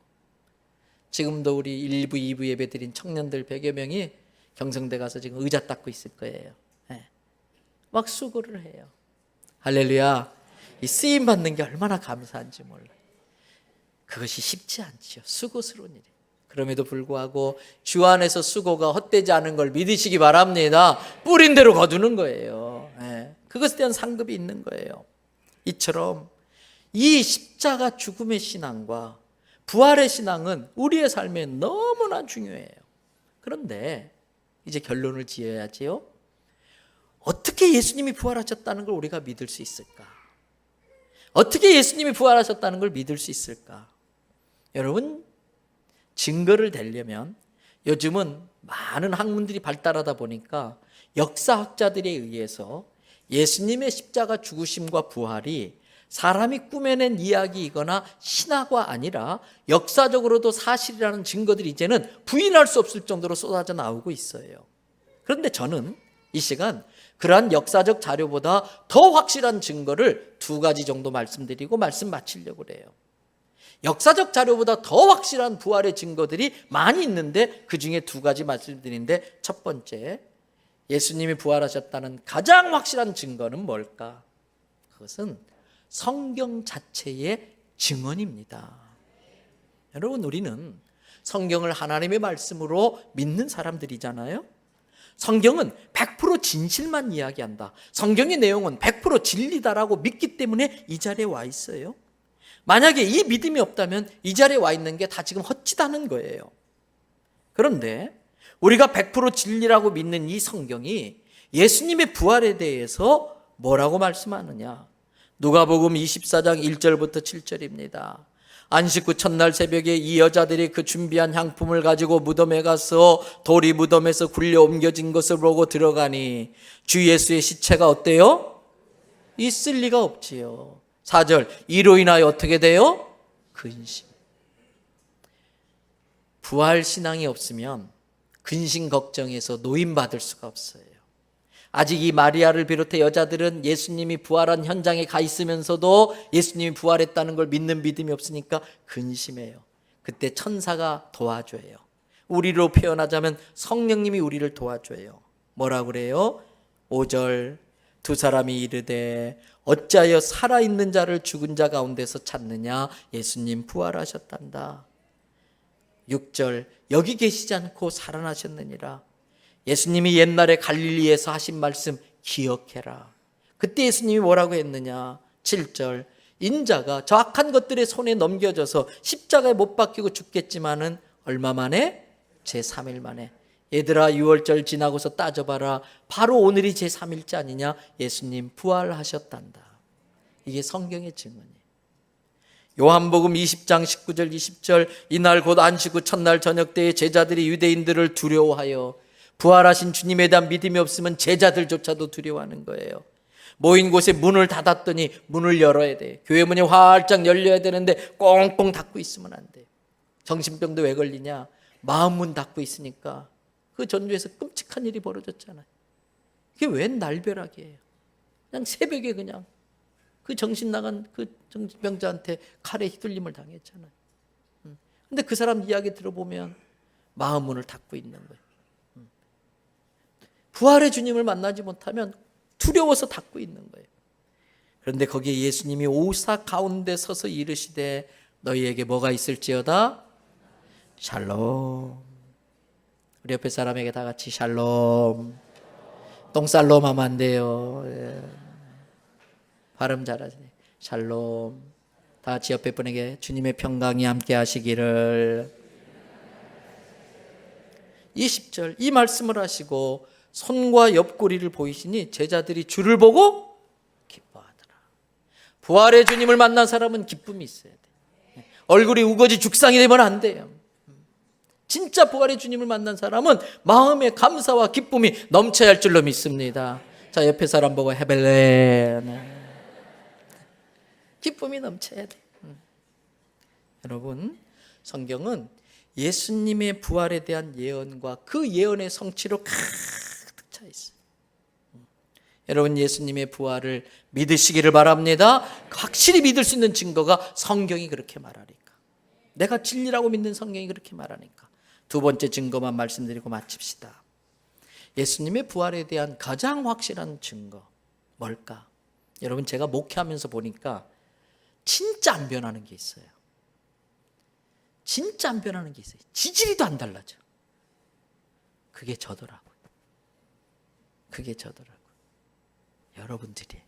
지금도 우리 1부 2부 예배 드린 청년들 100여 명이 경성대 가서 지금 의자 닦고 있을 거예요. 막 수고를 해요. 할렐루야. 이 쓰임 받는 게 얼마나 감사한지 몰라요. 그것이 쉽지 않죠. 수고스러운 일이에요. 그럼에도 불구하고 주 안에서 수고가 헛되지 않은 걸 믿으시기 바랍니다. 뿌린 대로 거두는 거예요. 그것에 대한 상급이 있는 거예요. 이처럼 이 십자가 죽음의 신앙과 부활의 신앙은 우리의 삶에 너무나 중요해요. 그런데 이제 결론을 지어야지요. 어떻게 예수님이 부활하셨다는 걸 우리가 믿을 수 있을까? 어떻게 예수님이 부활하셨다는 걸 믿을 수 있을까? 여러분, 증거를 대려면 요즘은 많은 학문들이 발달하다 보니까 역사학자들에 의해서 예수님의 십자가 죽으심과 부활이 사람이 꾸며낸 이야기이거나 신화가 아니라 역사적으로도 사실이라는 증거들이 이제는 부인할 수 없을 정도로 쏟아져 나오고 있어요. 그런데 저는 이 시간 그러한 역사적 자료보다 더 확실한 증거를 2가지 정도 말씀드리고 말씀 마치려고 그래요. 역사적 자료보다 더 확실한 부활의 증거들이 많이 있는데 그 중에 2가지 말씀드리는데 첫 번째, 예수님이 부활하셨다는 가장 확실한 증거는 뭘까? 그것은 성경 자체의 증언입니다. 여러분, 우리는 성경을 하나님의 말씀으로 믿는 사람들이잖아요. 성경은 100% 진실만 이야기한다. 성경의 내용은 100% 진리다라고 믿기 때문에 이 자리에 와 있어요. 만약에 이 믿음이 없다면 이 자리에 와 있는 게 다 지금 헛짓하는 거예요. 그런데 우리가 100% 진리라고 믿는 이 성경이 예수님의 부활에 대해서 뭐라고 말씀하느냐? 누가복음 24장 1절부터 7절입니다. 안식 후 첫날 새벽에 이 여자들이 그 준비한 향품을 가지고 무덤에 가서 돌이 무덤에서 굴려 옮겨진 것을 보고 들어가니 주 예수의 시체가 어때요? 있을 리가 없지요. 4절, 이로 인하여 어떻게 돼요? 근심. 부활신앙이 없으면 근심 걱정에서 노임받을 수가 없어요. 아직 이 마리아를 비롯해 여자들은 예수님이 부활한 현장에 가 있으면서도 예수님이 부활했다는 걸 믿는 믿음이 없으니까 근심해요. 그때 천사가 도와줘요. 우리로 표현하자면 성령님이 우리를 도와줘요. 뭐라 그래요? 5절, 2 사람이 이르되 어찌하여 살아있는 자를 죽은 자 가운데서 찾느냐? 예수님 부활하셨단다. 6절, 여기 계시지 않고 살아나셨느니라. 예수님이 옛날에 갈릴리에서 하신 말씀 기억해라. 그때 예수님이 뭐라고 했느냐? 7절. 인자가 저 악한 것들의 손에 넘겨져서 십자가에 못 박히고 죽겠지만은 얼마 만에? 제3일 만에. 얘들아, 6월절 지나고서 따져봐라. 바로 오늘이 제3일째 아니냐? 예수님 부활하셨단다. 이게 성경의 증언이에요. 요한복음 20장 19절 20절. 이날 곧 안식 후 첫날 저녁 때에 제자들이 유대인들을 두려워하여, 부활하신 주님에 대한 믿음이 없으면 제자들조차도 두려워하는 거예요. 모인 곳에 문을 닫았더니 문을 열어야 돼. 교회 문이 활짝 열려야 되는데 꽁꽁 닫고 있으면 안 돼. 정신병도 왜 걸리냐? 마음 문 닫고 있으니까. 그 전주에서 끔찍한 일이 벌어졌잖아요. 이게 웬 날벼락이에요. 그냥 새벽에 그냥 그 정신 나간 그 정신병자한테 칼에 휘둘림을 당했잖아요. 근데 그 사람 이야기 들어보면 마음 문을 닫고 있는 거예요. 부활의 주님을 만나지 못하면 두려워서 닫고 있는 거예요. 그런데 거기에 예수님이 오사 가운데 서서 이르시되 너희에게 뭐가 있을지어다? 샬롬. 우리 옆에 사람에게 다 같이 샬롬. 똥살롬 하면 안 돼요. 발음 잘하시네. 샬롬. 다 같이 옆에 분에게 주님의 평강이 함께 하시기를. 20절 이 말씀을 하시고 손과 옆구리를 보이시니 제자들이 주를 보고 기뻐하더라. 부활의 주님을 만난 사람은 기쁨이 있어야 돼. 얼굴이 우거지 죽상이 되면 안 돼요. 진짜 부활의 주님을 만난 사람은 마음의 감사와 기쁨이 넘쳐야 할 줄로 믿습니다. 자, 옆에 사람 보고 헤벨레. 기쁨이 넘쳐야 돼. 여러분, 성경은 예수님의 부활에 대한 예언과 그 예언의 성취로 가득 차 있어요. 여러분, 예수님의 부활을 믿으시기를 바랍니다. 확실히 믿을 수 있는 증거가 성경이 그렇게 말하니까. 내가 진리라고 믿는 성경이 그렇게 말하니까. 두 번째 증거만 말씀드리고 마칩시다. 예수님의 부활에 대한 가장 확실한 증거 뭘까? 여러분, 제가 목회하면서 보니까 진짜 안 변하는 게 있어요. 진짜 안 변하는 게 있어요. 지지리도 안 달라져. 그게 저더라고요. 그게 저더라고요. 여러분들이.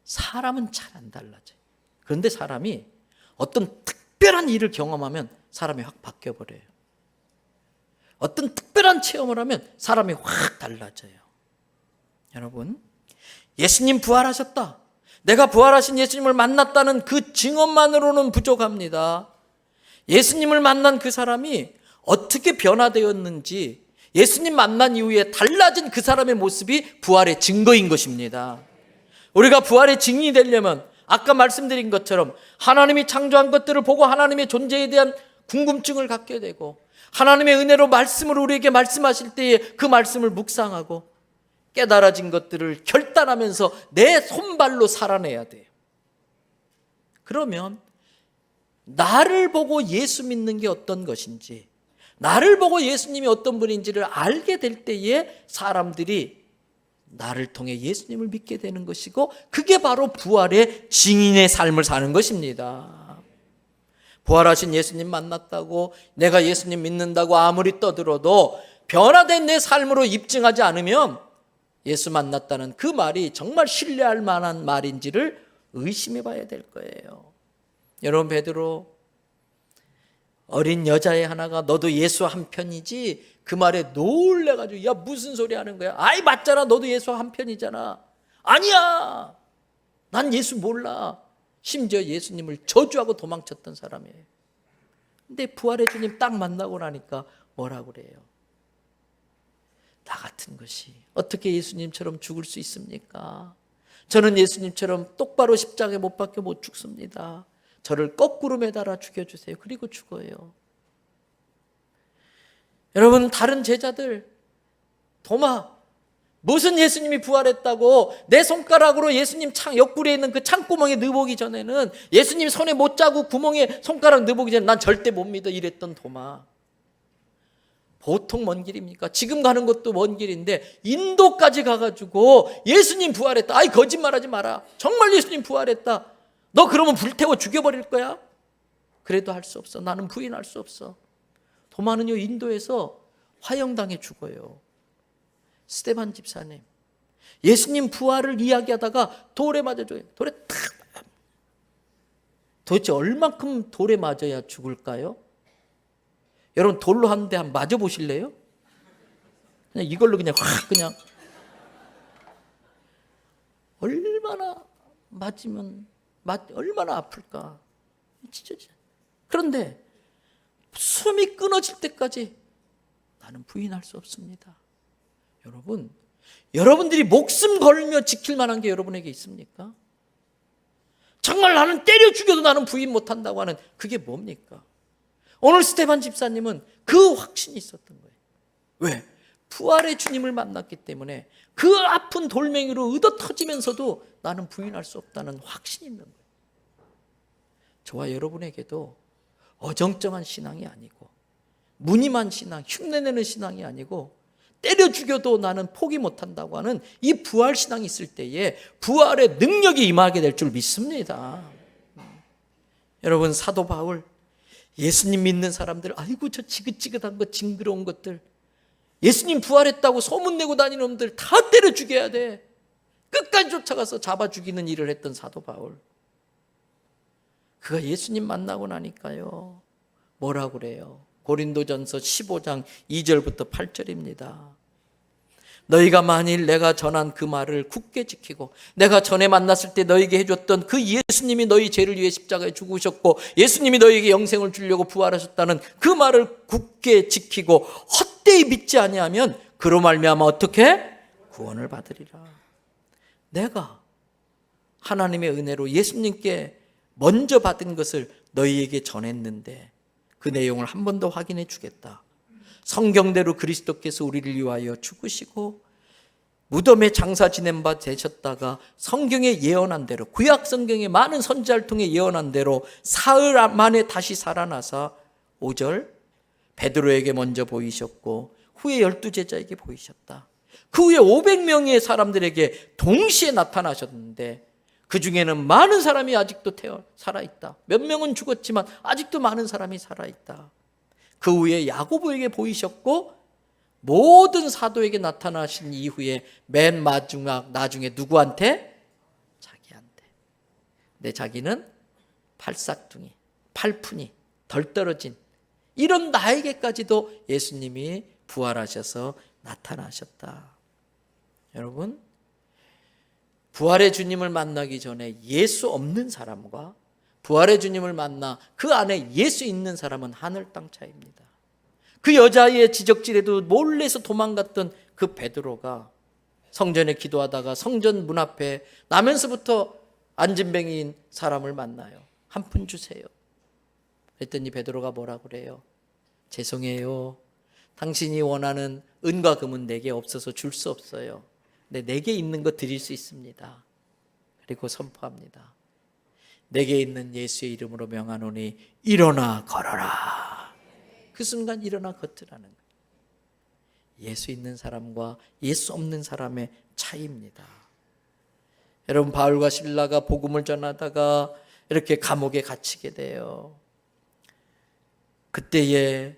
사람은 잘 안 달라져요. 그런데 사람이 어떤 특별한 일을 경험하면 사람이 확 바뀌어버려요. 어떤 특별한 체험을 하면 사람이 확 달라져요. 여러분, 예수님 부활하셨다. 내가 부활하신 예수님을 만났다는 그 증언만으로는 부족합니다. 예수님을 만난 그 사람이 어떻게 변화되었는지, 예수님 만난 이후에 달라진 그 사람의 모습이 부활의 증거인 것입니다. 우리가 부활의 증인이 되려면 아까 말씀드린 것처럼 하나님이 창조한 것들을 보고 하나님의 존재에 대한 궁금증을 갖게 되고, 하나님의 은혜로 말씀을 우리에게 말씀하실 때에 그 말씀을 묵상하고 깨달아진 것들을 결단하면서 내 손발로 살아내야 돼요. 그러면 나를 보고 예수 믿는 게 어떤 것인지, 나를 보고 예수님이 어떤 분인지를 알게 될 때에 사람들이 나를 통해 예수님을 믿게 되는 것이고, 그게 바로 부활의 증인의 삶을 사는 것입니다. 부활하신 예수님 만났다고 내가 예수님 믿는다고 아무리 떠들어도 변화된 내 삶으로 입증하지 않으면 예수 만났다는 그 말이 정말 신뢰할 만한 말인지를 의심해 봐야 될 거예요. 여러분, 베드로 어린 여자애 하나가 너도 예수 한 편이지, 그 말에 놀래가지고 야 무슨 소리 하는 거야? 아이 맞잖아, 너도 예수 한 편이잖아. 아니야, 난 예수 몰라. 심지어 예수님을 저주하고 도망쳤던 사람이에요. 근데 부활의 주님 딱 만나고 나니까 뭐라고 그래요? 나 같은 것이 어떻게 예수님처럼 죽을 수 있습니까? 저는 예수님처럼 똑바로 십자가에 못 박혀 못 죽습니다. 저를 거꾸로 매달아 죽여주세요. 그리고 죽어요. 여러분, 다른 제자들, 도마, 무슨 예수님이 부활했다고 내 손가락으로 예수님 옆구리에 있는 그 창구멍에 넣어보기 전에는, 예수님 손에 못 자고 구멍에 손가락 넣어보기 전에 난 절대 못 믿어 이랬던 도마. 보통 먼 길입니까? 지금 가는 것도 먼 길인데 인도까지 가가지고 예수님 부활했다. 아이 거짓말하지 마라. 정말 예수님 부활했다. 너 그러면 불태워 죽여버릴 거야? 그래도 할 수 없어. 나는 부인할 수 없어. 도마는요, 인도에서 화형당해 죽어요. 스데반 집사님, 예수님 부활을 이야기하다가 돌에 맞아줘요. 돌에 탁. 도대체 얼만큼 돌에 맞아야 죽을까요? 여러분 돌로 한 대 한번 맞아 보실래요? 그냥 이걸로 그냥 확 그냥 얼마나 맞으면 얼마나 아플까? 진짜. 그런데 숨이 끊어질 때까지 나는 부인할 수 없습니다. 여러분들이 목숨 걸며 지킬 만한 게 여러분에게 있습니까? 정말 나는 때려 죽여도 나는 부인 못한다고 하는 그게 뭡니까? 오늘 스데반 집사님은 그 확신이 있었던 거예요. 왜? 부활의 주님을 만났기 때문에 그 아픈 돌멩이로 의도 터지면서도 나는 부인할 수 없다는 확신이 있는 거예요. 저와 여러분에게도 어정쩡한 신앙이 아니고 무늬만 신앙, 흉내내는 신앙이 아니고 때려 죽여도 나는 포기 못한다고 하는 이 부활 신앙이 있을 때에 부활의 능력이 임하게 될 줄 믿습니다. 여러분 사도 바울, 예수님 믿는 사람들, 아이고 저 지긋지긋한 것, 징그러운 것들, 예수님 부활했다고 소문내고 다니는 놈들 다 때려 죽여야 돼. 끝까지 쫓아가서 잡아 죽이는 일을 했던 사도 바울. 그가 예수님 만나고 나니까요, 뭐라고 그래요? 고린도전서 15장 2절부터 8절입니다. 너희가 만일 내가 전한 그 말을 굳게 지키고 내가 전에 만났을 때 너희에게 해줬던 그 예수님이 너희 죄를 위해 십자가에 죽으셨고 예수님이 너희에게 영생을 주려고 부활하셨다는 그 말을 굳게 지키고 헛되이 믿지 아니하면 그로 말미암아 어떻게? 구원을 받으리라. 내가 하나님의 은혜로 예수님께 먼저 받은 것을 너희에게 전했는데 그 내용을 한 번 더 확인해 주겠다. 성경대로 그리스도께서 우리를 위하여 죽으시고 무덤에 장사 지낸 바 되셨다가 성경에 예언한 대로, 구약 성경의 많은 선지자를 통해 예언한 대로 사흘 만에 다시 살아나사 5절 베드로에게 먼저 보이셨고 후에 12제자에게 보이셨다. 그 후에 500명의 사람들에게 동시에 나타나셨는데 그 중에는 많은 사람이 아직도 살아있다. 몇 명은 죽었지만 아직도 많은 사람이 살아있다. 그 후에 야고보에게 보이셨고 모든 사도에게 나타나신 이후에 맨 마지막 나중에 누구한테? 자기한테. 내 자기는 팔싹둥이, 팔푼이, 덜 떨어진 이런 나에게까지도 예수님이 부활하셔서 나타나셨다. 여러분, 부활의 주님을 만나기 전에 예수 없는 사람과 부활의 주님을 만나 그 안에 예수 있는 사람은 하늘 땅 차이입니다. 그 여자의 지적질에도 몰래서 도망갔던 그 베드로가 성전에 기도하다가 성전 문 앞에 나면서부터 안진뱅이인 사람을 만나요. 한 푼 주세요. 그랬더니 베드로가 뭐라 그래요? 죄송해요. 당신이 원하는 은과 금은 내게 없어서 줄 수 없어요. 근데 내게 있는 거 드릴 수 있습니다. 그리고 선포합니다. 내게 있는 예수의 이름으로 명하노니 일어나 걸어라. 그 순간 일어나 걷으라는 거예요. 예수 있는 사람과 예수 없는 사람의 차이입니다. 여러분, 바울과 실라가 복음을 전하다가 이렇게 감옥에 갇히게 돼요. 그때에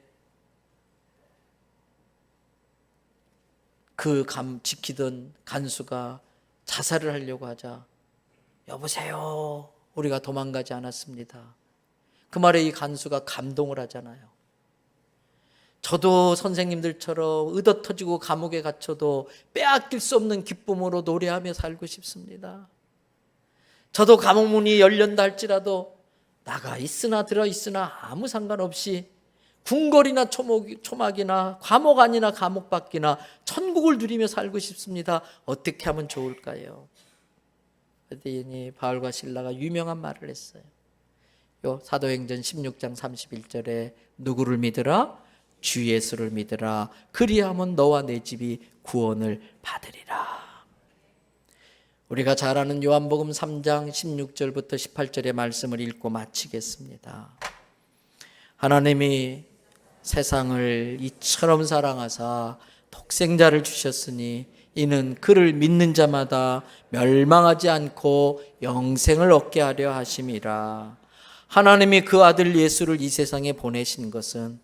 그 지키던 간수가 자살을 하려고 하자 여보세요, 우리가 도망가지 않았습니다. 그 말에 이 간수가 감동을 하잖아요. 저도 선생님들처럼 의도 터지고 감옥에 갇혀도 빼앗길 수 없는 기쁨으로 노래하며 살고 싶습니다. 저도 감옥 문이 열린다 할지라도 나가 있으나 들어 있으나 아무 상관없이 궁궐이나 초막이나 감옥 안이나 감옥 밖이나 천국을 누리며 살고 싶습니다. 어떻게 하면 좋을까요? 그랬더니 바울과 실라가 유명한 말을 했어요. 요 사도행전 16장 31절에 누구를 믿으라? 주 예수를 믿으라. 그리하면 너와 내 집이 구원을 받으리라. 우리가 잘 아는 요한복음 3장 16절부터 18절의 말씀을 읽고 마치겠습니다. 하나님이 세상을 이처럼 사랑하사 독생자를 주셨으니 이는 그를 믿는 자마다 멸망하지 않고 영생을 얻게 하려 하심이라. 하나님이 그 아들 예수를 이 세상에 보내신 것은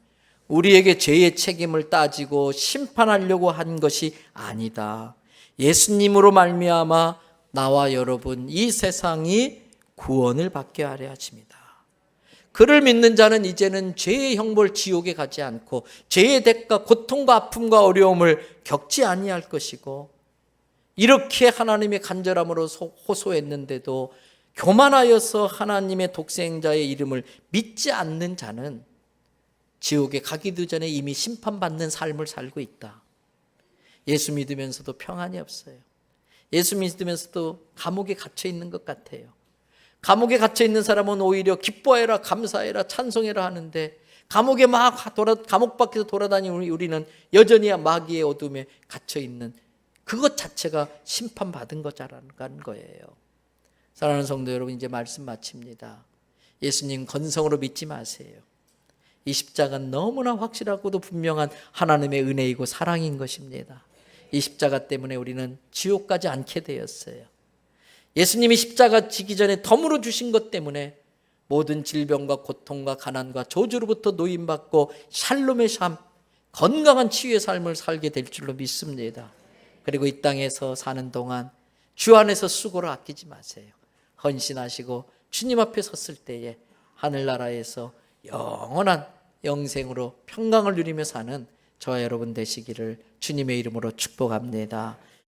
우리에게 죄의 책임을 따지고 심판하려고 한 것이 아니다. 예수님으로 말미암아 나와 여러분 이 세상이 구원을 받게 하려 하십니다. 그를 믿는 자는 이제는 죄의 형벌 지옥에 가지 않고 죄의 대가 고통과 아픔과 어려움을 겪지 아니할 것이고, 이렇게 하나님의 간절함으로 호소했는데도 교만하여서 하나님의 독생자의 이름을 믿지 않는 자는 지옥에 가기도 전에 이미 심판받는 삶을 살고 있다. 예수 믿으면서도 평안이 없어요. 예수 믿으면서도 감옥에 갇혀 있는 것 같아요. 감옥에 갇혀 있는 사람은 오히려 기뻐해라, 감사해라, 찬송해라 하는데, 감옥에 감옥 밖에서 돌아다니는 우리는 여전히 마귀의 어둠에 갇혀 있는 그것 자체가 심판받은 거라는 거예요. 사랑하는 성도 여러분, 이제 말씀 마칩니다. 예수님 건성으로 믿지 마세요. 이 십자가는 너무나 확실하고도 분명한 하나님의 은혜이고 사랑인 것입니다. 이 십자가 때문에 우리는 지옥 가지 않게 되었어요. 예수님이 십자가 지기 전에 덤으로 주신 것 때문에 모든 질병과 고통과 가난과 저주로부터 노임받고 샬롬의 삶, 건강한 치유의 삶을 살게 될 줄로 믿습니다. 그리고 이 땅에서 사는 동안 주 안에서 수고를 아끼지 마세요. 헌신하시고 주님 앞에 섰을 때에 하늘나라에서 영원한 영생으로 평강을 누리며 사는 저와 여러분 되시기를 주님의 이름으로 축복합니다.